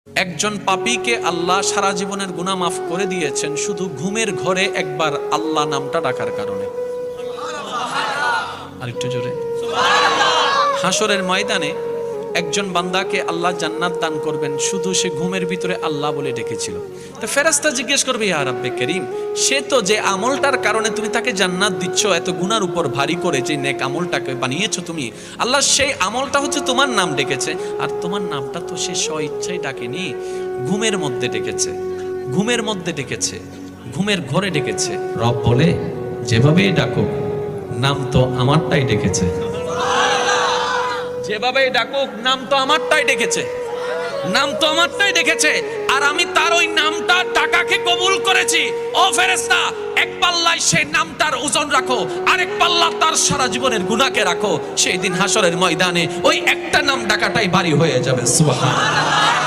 একজন পাপীকে আল্লাহ সারা জীবনের গুনাহ মাফ করে দিয়েছেন শুধু ঘুমের ঘরে একবার আল্লাহ নামটা ডাকার কারণে। আরেকটু জোরে সুবহানাল্লাহ। হাসরের ময়দানে একজন বান্দাকে আল্লাহ জান্নাত দান করবেন শুধু সে ঘুমের ভিতরে আল্লাহ বলে ডেকেছিল। তো ফেরেশতা জিজ্ঞেস করবে, ইয়া রাব্বে করিম, সে তো যে আমলটার কারণে তুমি তাকে জান্নাত দিচ্ছ, এত গুনার উপর ভারী করে যে নেক আমলটাকে বানিয়েছো তুমি, আল্লাহ সেই আমলটা হচ্ছে তোমার নাম ডেকেছে, আর তোমার নামটা তো সে স্ব ইচ্ছায় ডাকেনি, ঘুমের মধ্যে ডেকেছে, ঘুমের মধ্যে ডেকেছে, ঘুমের ঘরে ডেকেছে। রব বলে, যেভাবেই ডাকো নাম তো আমারটাই ডেকেছে, যেভাবে ডাকুক নাম তো আমারটাই ডেকেছে, নাম তো আমারটাই ডেকেছে, আর আমি তার ওই নামটা টাকাকে কবুল করেছি। ও ফেরেশতা, এক পাল্লায় সেই নামটার ওজন রাখো, আরেক পাল্লা তার সারা জীবনের গুনাহকে রাখো। সেই দিন হাসরের ময়দানে ওই একটা নাম ডাকাটাই ভারী হয়ে যাবে। সুবহানাল্লাহ।